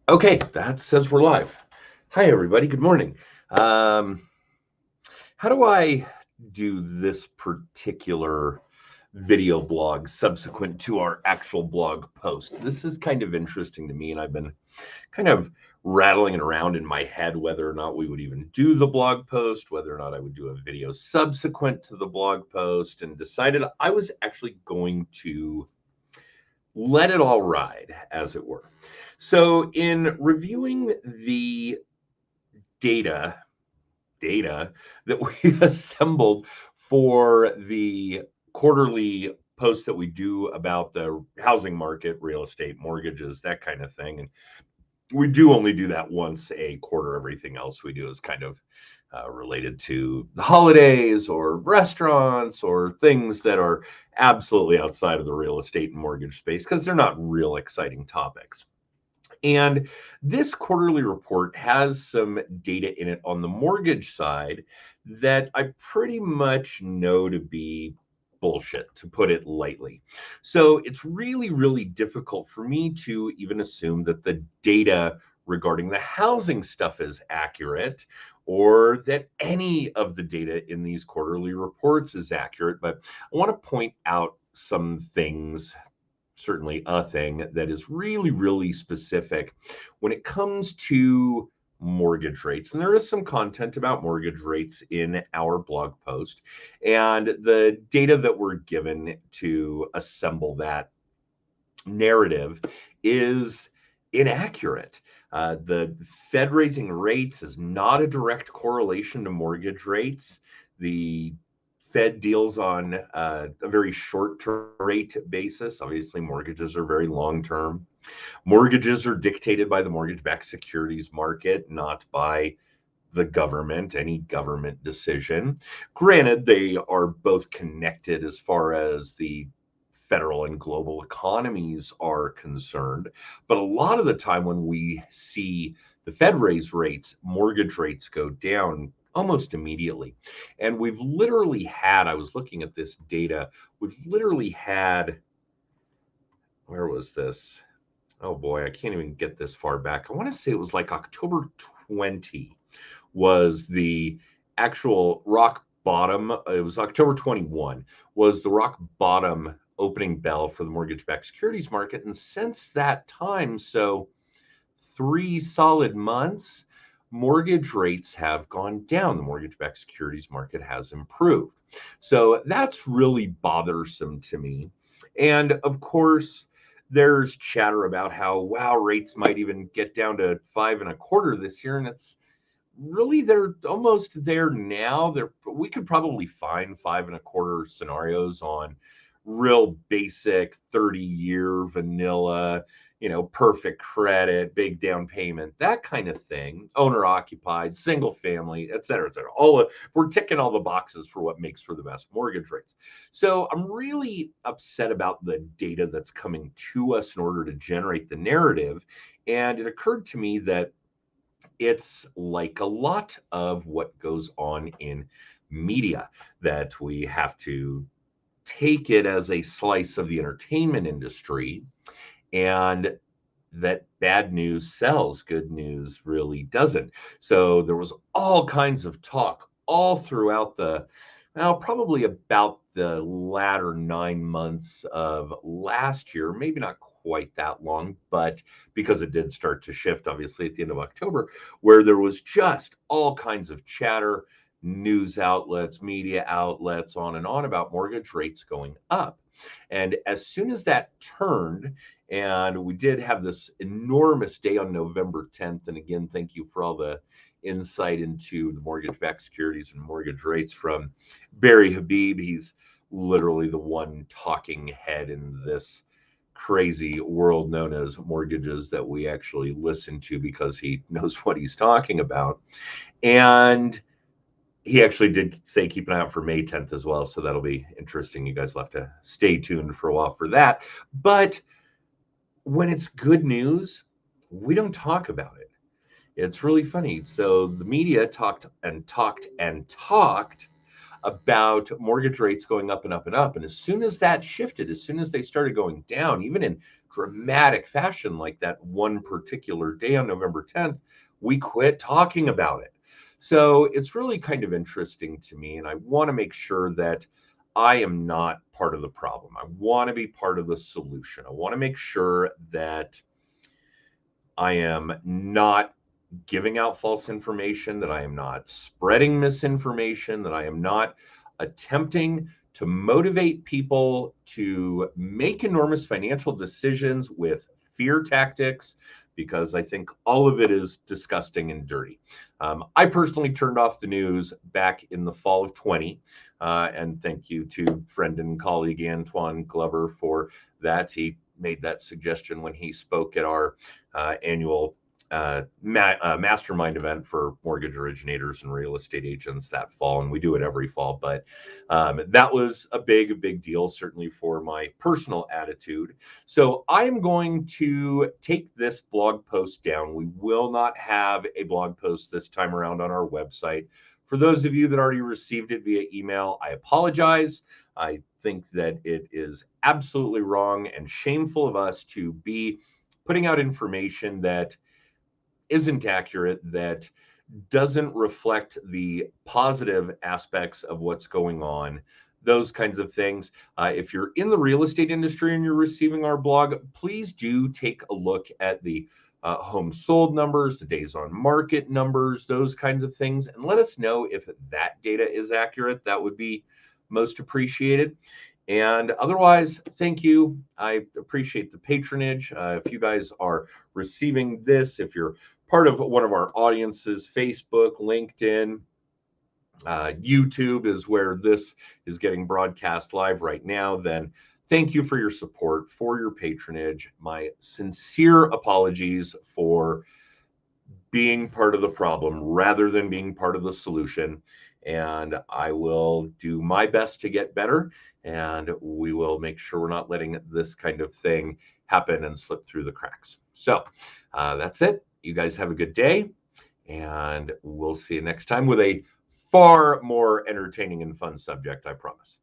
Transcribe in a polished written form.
Okay, that says we're live. Hi, everybody. Good morning. Um, how do I do this particular video blog subsequent to our actual blog post? This is kind of interesting to me, and I've been kind of rattling it around in my head whether or not we would even do the blog post, whether or not I would do a video subsequent to the blog post, and decided I was actually going to let it all ride, as it were. So, in reviewing the data data that we assembled for the quarterly posts that we do about the housing market, real estate, mortgages, that kind of thing. And we do only do that once a quarter. Everything else we do is kind of related to the holidays or restaurants or things that are absolutely outside of the real estate and mortgage space because they're not real exciting topics. And this quarterly report has some data in it on the mortgage side that I pretty much know to be bullshit, to put it lightly. So it's really, really difficult for me to even assume that the data regarding the housing stuff is accurate or that any of the data in these quarterly reports is accurate. But I want to point out some things, certainly a thing that is really, really specific when it comes to mortgage rates. And there is some content about mortgage rates in our blog post. And the data that we're given to assemble that narrative is inaccurate. The Fed raising rates is not a direct correlation to mortgage rates. The Fed deals on a very short term rate basis. Obviously, mortgages are very long term. Mortgages are dictated by the mortgage backed securities market, not by the government, any government decision. Granted, they are both connected as far as the federal and global economies are concerned. But a lot of the time, when we see the Fed raise rates, mortgage rates go down almost immediately. And we've literally had, I was looking at this data, we've literally had, where was this? Oh boy, I can't even get this far back. I want to say it was like October 20 was the actual rock bottom. It was October 21 was the rock bottom opening bell for the mortgage backed securities market. And since that time, so 3 solid months, mortgage rates have gone down. The mortgage backed securities market has improved. So that's really bothersome to me. And of course, there's chatter about how, wow, rates might even get down to 5.25 this year. And it's really, they're almost there now. We could probably find 5.25 scenarios on real basic 30-year vanilla, perfect credit, big down payment, that kind of thing, owner occupied, single family, et cetera, et cetera. We're ticking all the boxes for what makes for the best mortgage rates. So I'm really upset about the data that's coming to us in order to generate the narrative. And it occurred to me that it's like a lot of what goes on in media, that we have to take it as a slice of the entertainment industry, and that bad news sells, good news really doesn't. So there was all kinds of talk all throughout well, probably about the latter 9 months of last year, maybe not quite that long, but because it did start to shift, obviously, at the end of October, where there was just all kinds of chatter, news outlets, media outlets, on and on about mortgage rates going up. And as soon as that turned, and we did have this enormous day on November 10th. And again, thank you for all the insight into the mortgage backed securities and mortgage rates from Barry Habib. He's literally the one talking head in this crazy world known as mortgages that we actually listen to because he knows what he's talking about. And he actually did say keep an eye out for May 10th as well. So that'll be interesting. You guys will have to stay tuned for a while for that. But when it's good news, we don't talk about it. It's really funny. So the media talked and talked and talked about mortgage rates going up and up and up. And as soon as that shifted, as soon as they started going down, even in dramatic fashion, like that one particular day on November 10th, we quit talking about it. So it's really kind of interesting to me. And I want to make sure that I am not part of the problem. I want to be part of the solution. I want to make sure that I am not giving out false information, that I am not spreading misinformation, that I am not attempting to motivate people to make enormous financial decisions with fear tactics, because I think all of it is disgusting and dirty. I personally turned off the news back in the fall of 20. And thank you to friend and colleague Antoine Glover for that. He made that suggestion when he spoke at our annual mastermind event for mortgage originators and real estate agents that fall, and we do it every fall. But that was a big deal, certainly for my personal attitude. So I am going to take this blog post down. We will not have a blog post this time around on our website. For those of you that already received it via email, I apologize. I think that it is absolutely wrong and shameful of us to be putting out information that isn't accurate, that doesn't reflect the positive aspects of what's going on, those kinds of things. If you're in the real estate industry and you're receiving our blog, please do take a look at the homes sold numbers, the days on market numbers, those kinds of things, and let us know if that data is accurate. That would be most appreciated. And otherwise, thank you. I appreciate the patronage. If you guys are receiving this, if you're part of one of our audiences, Facebook, LinkedIn, YouTube is where this is getting broadcast live right now, then thank you for your support, for your patronage. My sincere apologies for being part of the problem rather than being part of the solution. And I will do my best to get better, and we will make sure we're not letting this kind of thing happen and slip through the cracks. So that's it. You guys have a good day, and we'll see you next time with a far more entertaining and fun subject, I promise.